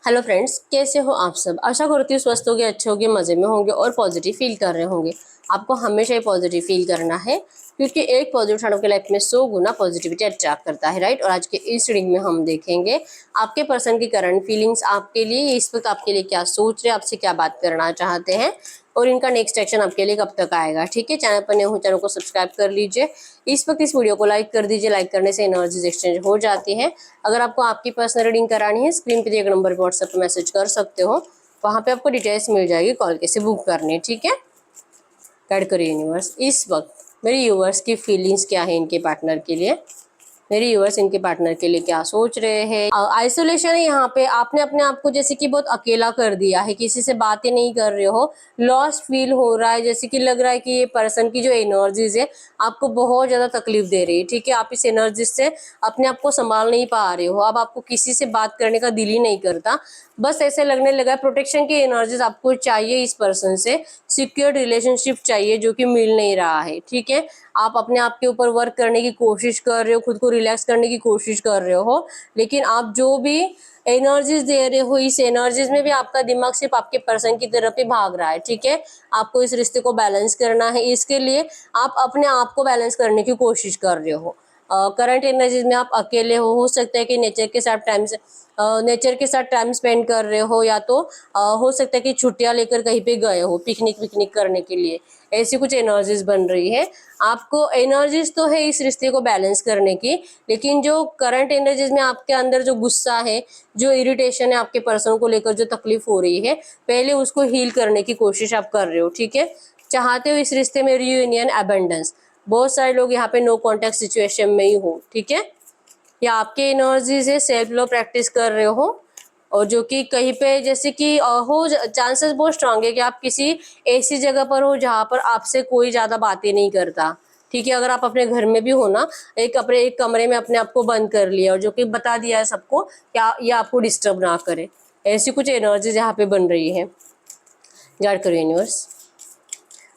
Hello friends, कैसे हो आप सब। आशा करती हूँ स्वस्थ होगे, अच्छे होगे, मज़े में होंगे और पॉजिटिव फील कर रहे होंगे। आपको हमेशा ही पॉजिटिव फील करना है क्योंकि एक पॉजिटिव क्षण आपके लाइफ में 100 गुना पॉजिटिविटी अट्रैक्ट करता है, राइट। और आज के इस रीडिंग में हम देखेंगे आपके पर्सन की करंट फीलिंग्स आपके लिए, इस वक्त आपके लिए क्या सोच रहे हैं, आपसे क्या बात करना चाहते हैं और इनका नेक्स्ट एक्शन आपके लिए कब तक आएगा। ठीक है, चैनल पर नए हो चैनल को सब्सक्राइब कर लीजिए। इस वक्त इस वीडियो को लाइक कर दीजिए। लाइक करने से एनर्जीज एक्सचेंज हो जाती है। अगर आपको आपकी पर्सनल रीडिंग करानी है, स्क्रीन पे दिए गए नंबर पर व्हाट्सएप पर मैसेज कर सकते हो। वहाँ पे आपको डिटेल्स मिल जाएगी, कॉल कैसे बुक करनी है। ठीक है, गाइड करिए यूनिवर्स। इस वक्त मेरे यूनिवर्स की फीलिंग्स क्या है इनके पार्टनर के लिए, मेरे यूवर्स इनके पार्टनर के लिए क्या सोच रहे हैं। आइसोलेशन है यहाँ पे, आपने अपने आप को जैसे कि बहुत अकेला कर दिया है, किसी से बातें नहीं कर रहे हो, लॉस्ट फील हो रहा है, जैसे कि लग रहा है कि ये पर्सन की जो एनर्जीज है आपको बहुत ज्यादा तकलीफ दे रही है। ठीक है, आप इस एनर्जी से अपने आप को संभाल नहीं पा रहे हो। अब आपको किसी से बात करने का दिल ही नहीं करता, बस ऐसे लगने लगा है प्रोटेक्शन की एनर्जीज आपको चाहिए, इस पर्सन से सिक्योर रिलेशनशिप चाहिए जो कि मिल नहीं रहा है। ठीक है, आप अपने आप के ऊपर वर्क करने की कोशिश कर रहे हो, खुद को रिलैक्स करने की कोशिश कर रहे हो, लेकिन आप जो भी एनर्जीज दे रहे हो, इस एनर्जीज में भी आपका दिमाग सिर्फ आपके पर्सन की तरफ ही भाग रहा है। ठीक है, आपको इस रिश्ते को बैलेंस करना है, इसके लिए आप अपने आप को बैलेंस करने की कोशिश कर रहे हो। करंट एनर्जीज में आप अकेले हो सकता है कि नेचर के साथ टाइम स्पेंड कर रहे हो, या तो हो सकता है कि छुट्टियां लेकर कहीं पे गए हो पिकनिक करने के लिए। ऐसी कुछ एनर्जीज बन रही है। आपको एनर्जीज तो है इस रिश्ते को बैलेंस करने की, लेकिन जो करंट एनर्जीज में आपके अंदर जो गुस्सा है, जो इरिटेशन है आपके पर्सन को लेकर, जो तकलीफ हो रही है, पहले उसको हील करने की कोशिश आप कर रहे हो। ठीक है, चाहते हो इस रिश्ते में रियूनियन, अबंडेंस। बहुत सारे लोग यहाँ पे नो कॉन्टेक्ट सिचुएशन में ही हो। ठीक है, या आपके एनर्जी से सेल्फ लव प्रैक्टिस कर रहे हो, और जो कि कहीं पे जैसे कि हो चांसेस बहुत स्ट्रांग है कि आप किसी ऐसी जगह पर हो जहाँ पर आपसे कोई ज्यादा बातें नहीं करता। ठीक है, अगर आप अपने घर में भी हो ना, एक कमरे में अपने आप को बंद कर लिया और जो कि बता दिया है सबको क्या ये आपको डिस्टर्ब ना करे, ऐसी कुछ एनर्जीज यहाँ पे बन रही है। गाइड करो यूनिवर्स।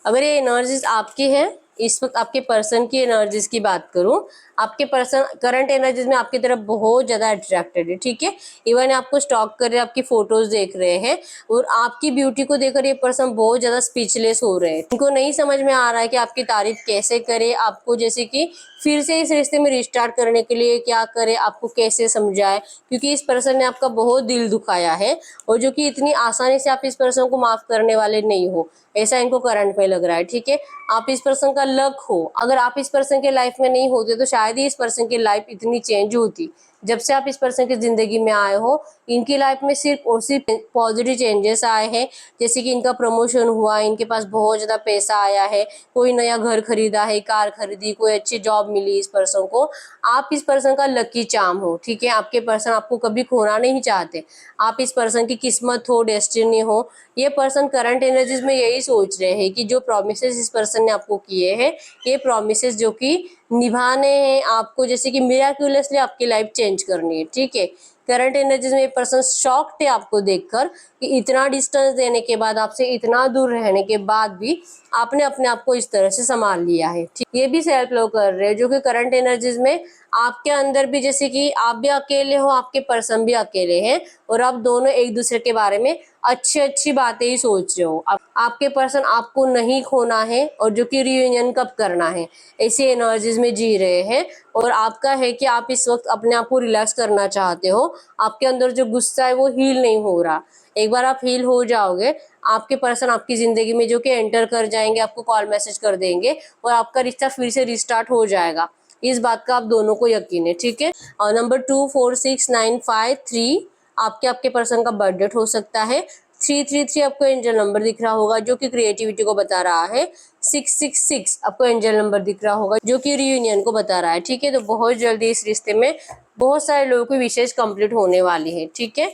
अगर ये एनर्जीज आपकी है, इस वक्त आपके पर्सन की एनर्जीज की बात करूं, आपके पर्सन करंट एनर्जीज में आपकी तरफ बहुत ज्यादा अट्रैक्टेड है। ठीक है, इवन आपको स्टॉक कर रहे हैं, आपकी फोटोज देख रहे हैं और आपकी ब्यूटी को देखकर ये पर्सन बहुत ज्यादा स्पीचलेस हो रहे हैं। इनको नहीं समझ में आ रहा है कि आपकी तारीफ कैसे करे, आपको जैसे कि फिर से इस रिश्ते में रिस्टार्ट करने के लिए क्या करे, आपको कैसे समझाए, क्योंकि इस पर्सन ने आपका बहुत दिल दुखाया है और जो कि इतनी आसानी से आप इस पर्सन को माफ करने वाले नहीं हो, ऐसा इनको करंट में लग रहा है। ठीक है, आप इस पर्सन का लक हो। अगर आप इस पर्सन के लाइफ में नहीं होते तो शायद ही इस पर्सन की लाइफ इतनी चेंज होती। जब से आप इस पर्सन की जिंदगी में आए हो, इनकी लाइफ में सिर्फ और सिर्फ पॉजिटिव चेंजेस आए हैं। जैसे कि इनका प्रमोशन हुआ, इनके पास बहुत ज्यादा पैसा आया है, कोई नया घर खरीदा है, कार खरीदी, कोई अच्छी जॉब मिली इस पर्सन को। आप इस पर्सन का लकी चार्म हो। ठीक है, आपके पर्सन आपको कभी खोना नहीं चाहते, आप इस पर्सन की किस्मत हो, डेस्टिनी हो। ये पर्सन करंट एनर्जीज में यही सोच रहे हैं कि जो प्रॉमिसेस इस पर्सन ने आपको किए हैं, ये प्रॉमिसेस जो कि निभाने हैं आपको, जैसे कि मिराक्युलसली आपकी लाइफ चेंज करनी है। ठीक है, करंट एनर्जीज में ये पर्सन शॉक थे आपको देखकर कि इतना डिस्टेंस देने के बाद, आपसे इतना दूर रहने के बाद भी आपने अपने आप को इस तरह से संभाल लिया है। ठीक, ये भी सेल्फ लव कर रहे हैं, जो कि करंट एनर्जीज में आपके अंदर भी, जैसे कि आप भी अकेले हो, आपके पर्सन भी अकेले हैं और आप दोनों एक दूसरे के बारे में अच्छी अच्छी बातें ही सोच रहे हो। आपके पर्सन आपको नहीं खोना है और जो कि रियूनियन कब करना है, ऐसी एनर्जीज में जी रहे हैं। और आपका है कि आप इस वक्त अपने आप को रिलैक्स करना चाहते हो, आपके अंदर जो गुस्सा है वो हील नहीं हो रहा। एक बार आप हील हो जाओगे, आपके पर्सन आपकी जिंदगी में जो कि एंटर कर जाएंगे, आपको कॉल मैसेज कर देंगे और आपका रिश्ता फिर से रिस्टार्ट हो जाएगा। इस बात का आप दोनों को यकीन है। ठीक है, और नंबर 246953 आपके पर्सन का बर्थ डेट हो सकता है। 333 आपको एंजल नंबर दिख रहा होगा जो कि क्रिएटिविटी को बता रहा है। 666 आपको एंजल नंबर दिख रहा होगा जो कि रियूनियन को बता रहा है। ठीक है, तो बहुत जल्दी इस रिश्ते में बहुत सारे लोगों की विशेष कंप्लीट होने वाली है। ठीक है,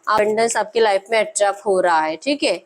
अबंडेंस आपकी लाइफ में अट्रैक्ट हो रहा है। ठीक है,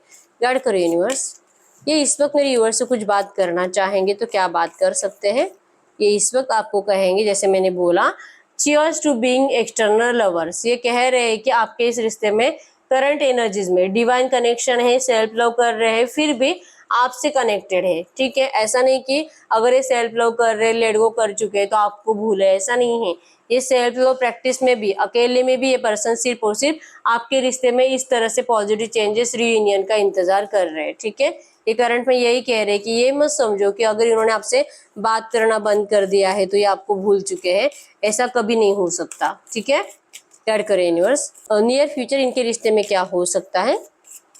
गाइड करो यूनिवर्स। ये इस वक्त मेरे यूनिवर्स से कुछ बात करना चाहेंगे तो क्या बात कर सकते हैं। ये इस वक्त आपको कहेंगे, जैसे मैंने बोला, cheers to being external lovers. ये कह रहे हैं कि आपके इस रिश्ते में करंट एनर्जीज में डिवाइन कनेक्शन है, सेल्फ लव कर रहे हैं, फिर भी आपसे कनेक्टेड है, ठीक है। ऐसा नहीं कि अगर ये सेल्फ लव कर रहे, लेट गो कर चुके हैं तो आपको भूले, ऐसा नहीं है। ये सेल्फ लव प्रैक्टिस में भी, अकेले में भी ये पर्सन सिर्फ और सिर्फ आपके रिश्ते में इस तरह से पॉजिटिव चेंजेस, रीयूनियन का इंतजार कर रहे हैं, ठीक है। ये करंट में यही कह रहे हैं कि ये मत समझो कि अगर इन्होंने आपसे बात करना बंद कर दिया है तो ये आपको भूल चुके हैं, ऐसा कभी नहीं हो सकता, ठीक है। ऐड करें यूनिवर्स, नियर फ्यूचर इनके रिश्ते में क्या हो सकता है,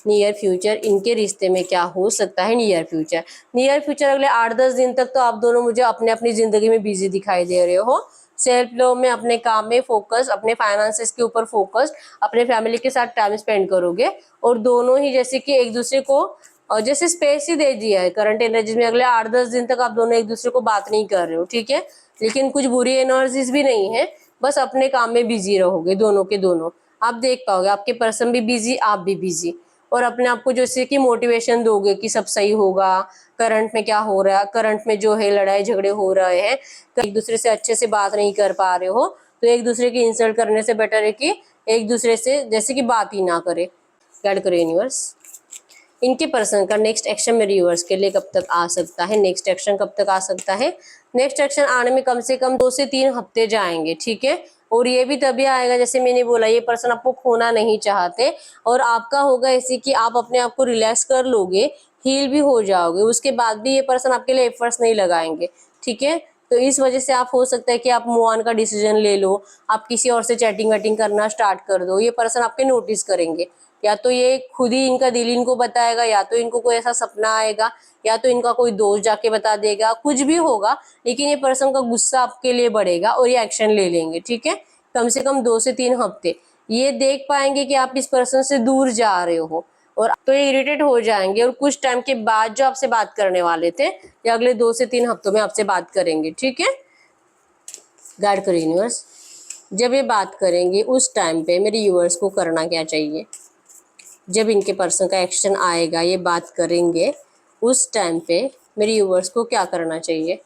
नियर फ्यूचर इनके रिश्ते में क्या हो सकता है। नियर फ्यूचर अगले 8-10 दिन तक तो आप दोनों मुझे अपने अपनी जिंदगी में बिजी दिखाई दे रहे हो, सेल्फ लव में, अपने काम में फोकस, अपने फाइनेंसेस के ऊपर फोकस, अपने फैमिली के साथ टाइम स्पेंड करोगे और दोनों ही जैसे कि एक दूसरे को जैसे स्पेस ही दे दिया है करंट एनर्जीज में। अगले 8-10 दिन तक आप दोनों एक दूसरे को बात नहीं कर रहे हो, ठीक है। लेकिन कुछ बुरी एनर्जीज भी नहीं है, बस अपने काम में बिजी रहोगे दोनों के दोनों। आप देख पाओगे आपके पर्सन भी बिजी, आप भी बिजी, और अपने आप को जैसे कि मोटिवेशन दोगे कि सब सही होगा। करंट में क्या हो रहा है, करंट में जो है लड़ाई झगड़े हो रहे हैं, एक दूसरे से अच्छे से बात नहीं कर पा रहे हो, तो एक दूसरे की इंसल्ट करने से बेटर है कि एक दूसरे से जैसे कि बात ही ना करे। गाइड करो यूनिवर्स, इनके पर्सन का नेक्स्ट एक्शन मेरे व्यूअर्स के लिए कब तक आ सकता है, नेक्स्ट एक्शन कब तक आ सकता है। नेक्स्ट एक्शन आने में कम से कम 2 से 3 हफ्ते जाएंगे, ठीक है। और ये भी तभी आएगा जैसे मैंने बोला, ये पर्सन आपको खोना नहीं चाहते और आपका होगा ऐसे कि आप अपने आप को रिलैक्स कर लोगे, हील भी हो जाओगे, उसके बाद भी ये पर्सन आपके लिए एफर्ट्स नहीं लगाएंगे, ठीक है। तो इस वजह से आप हो सकता है कि आप मूव ऑन का डिसीजन ले लो, आप किसी और से चैटिंग वैटिंग करना स्टार्ट कर दो। ये पर्सन आपके नोटिस करेंगे, या तो ये खुद ही इनका दिल इनको बताएगा, या तो इनको कोई ऐसा सपना आएगा, या तो इनका कोई दोस्त जाके बता देगा, कुछ भी होगा, लेकिन ये पर्सन का गुस्सा आपके लिए बढ़ेगा और ये एक्शन ले लेंगे, ठीक है। कम से कम 2 से 3 हफ्ते ये देख पाएंगे कि आप इस पर्सन से दूर जा रहे हो, और तो ये इरिटेट हो जाएंगे और कुछ टाइम के बाद जो आपसे बात करने वाले थे ये अगले 2 से 3 हफ्तों में आपसे बात करेंगे, ठीक है। गाइड करो यूनिवर्स, जब ये बात करेंगे उस टाइम पे मेरे व्यूअर्स को करना क्या चाहिए। जब इनके पर्सन का एक्शन आएगा, ये बात करेंगे, उस टाइम पे मेरे व्यूअर्स को क्या करना चाहिए।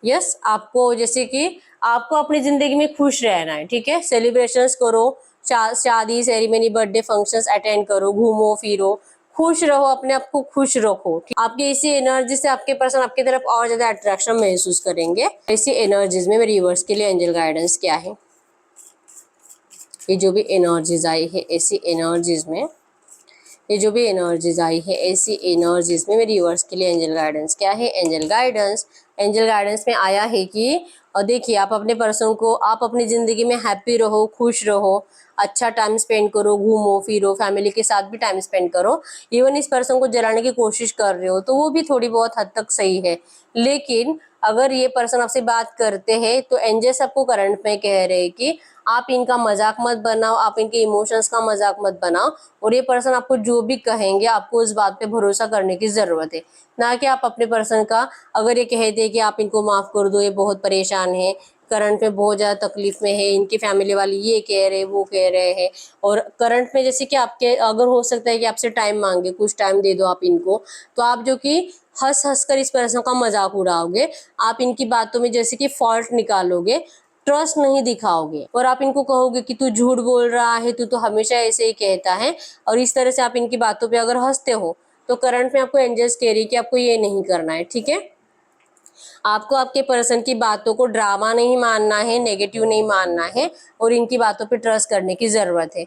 यस, आपको जैसे कि आपको अपनी जिंदगी में खुश रहना है, ठीक है। सेलिब्रेशंस करो, शादी सेरेमनी बर्थडे फंक्शंस अटेंड करो, घूमो फिरो, खुश रहो, अपने आप को खुश रखो। आपकी इसी एनर्जी से आपके पर्सन आपकी तरफ और ज्यादा अट्रैक्शन महसूस करेंगे। इसी एनर्जीज में मेरे व्यूअर्स के लिए एंजल गाइडेंस क्या है। ये जो भी एनर्जीज आई है ऐसी एनर्जीज में, ये जो भी एनर्जीज आई है ऐसी एनर्जीज में मेरे व्यूअर्स के लिए एंजल गाइडेंस क्या है। एंजल गाइडेंस में आया है कि और देखिए, आप अपने पर्सन को, आप अपनी जिंदगी में हैप्पी रहो, खुश रहो, अच्छा टाइम स्पेंड करो, घूमो फिरो, फैमिली के साथ भी टाइम स्पेंड करो। इवन इस पर्सन को जलाने की कोशिश कर रहे हो तो वो भी थोड़ी बहुत हद तक सही है, लेकिन अगर ये पर्सन आपसे बात करते हैं तो एंजल्स आपको करंट में कह रहे हैं कि आप इनका मजाक मत बनाओ, आप इनके इमोशंस का मजाक मत बनाओ, और ये पर्सन आपको जो भी कहेंगे आपको उस बात पे भरोसा करने की जरूरत है, ना कि आप अपने पर्सन का अगर ये कह दे कि आप इनको माफ कर दो, ये बहुत परेशान है, करंट में बहुत ज़्यादा तकलीफ में है, इनकी फैमिली वाले ये कह रहे वो कह रहे हैं, और करंट में जैसे कि आपके अगर हो सकता है कि आपसे टाइम मांगे, कुछ टाइम दे दो आप इनको, तो आप जो कि हंस हंस कर इस पर्सन का मजाक उड़ाओगे, आप इनकी बातों में जैसे कि फॉल्ट निकालोगे, ट्रस्ट नहीं दिखाओगे, और आप इनको कहोगे कि तू झूठ बोल रहा है, तू तो हमेशा ऐसे ही कहता है, और इस तरह से आप इनकी बातों पे अगर हंसते हो तो करंट में आपको एंजल्स कह रही है कि आपको ये नहीं करना है, ठीक है। आपको आपके पर्सन की बातों को ड्रामा नहीं मानना है, नेगेटिव नहीं मानना है, और इनकी बातों पे ट्रस्ट करने की जरूरत है,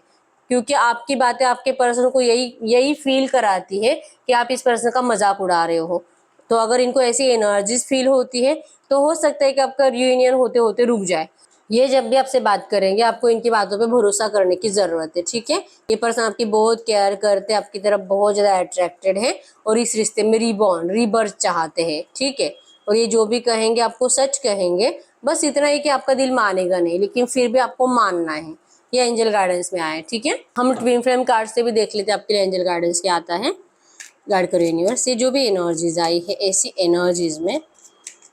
क्योंकि आपकी बातें आपके पर्सन को यही फील कराती है कि आप इस पर्सन का मजाक उड़ा रहे हो। तो अगर इनको ऐसी एनर्जीज फील होती है तो हो सकता है कि आपका रियूनियन होते होते रुक जाए। ये जब भी आपसे बात करेंगे आपको इनकी बातों पे भरोसा करने की जरूरत है, ठीक है। ये पर्सन आपकी बहुत केयर करते हैं, आपकी तरफ बहुत ज्यादा अट्रैक्टेड है, और इस रिश्ते में रीबर्थ चाहते हैं, ठीक है। और ये जो भी कहेंगे आपको सच कहेंगे, बस इतना ही कि आपका दिल मानेगा नहीं, लेकिन फिर भी आपको मानना है। ये एंजल गाइडेंस में आया है, ठीक है। हम ट्विन फ्लेम कार्ड से भी देख लेते हैं आपके लिए एंजल गाइडेंस क्या आता है। गाइड करो यूनिवर्स, ये जो भी एनर्जीज आई है ऐसी एनर्जीज में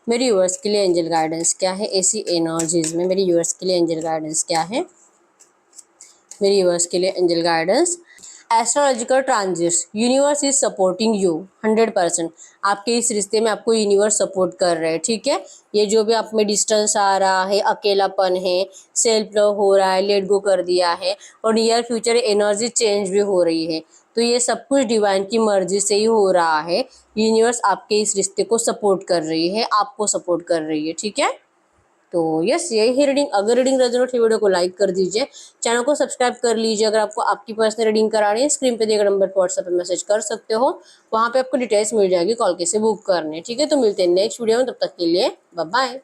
मेरे व्यूअर्स के लिए एंजल गाइडेंस क्या है। ऐसी एनर्जीज में मेरे व्यूअर्स के लिए एंजल गाइडेंस क्या है। मेरे व्यूअर्स के लिए angel guidance, astrological transits, universe is supporting you 100%। आपके इस रिश्ते में आपको यूनिवर्स सपोर्ट कर रहे हैं, ठीक है। ये जो भी आप में डिस्टेंस आ रहा है, अकेलापन है, सेल्फ लव हो रहा है, लेट गो कर दिया है, और नियर फ्यूचर एनर्जी चेंज भी हो रही है, तो ये सब कुछ डिवाइन की मर्जी से ही हो रहा है। यूनिवर्स आपके इस रिश्ते को सपोर्ट कर रही है, आपको सपोर्ट कर रही है, ठीक है। तो यस, यही रीडिंग। अगर रीडिंग रेजोनेट हुई वीडियो को लाइक कर दीजिए, चैनल को सब्सक्राइब कर लीजिए। अगर आपको आपकी पर्सनल रीडिंग करानी है, स्क्रीन पे दिए गए नंबर पर व्हाट्सएप पे मैसेज कर सकते हो, वहां पे आपको डिटेल्स मिल जाएगी कॉल कैसे बुक करने, ठीक है। तो मिलते हैं नेक्स्ट वीडियो में, तब तक के लिए बाय बाय।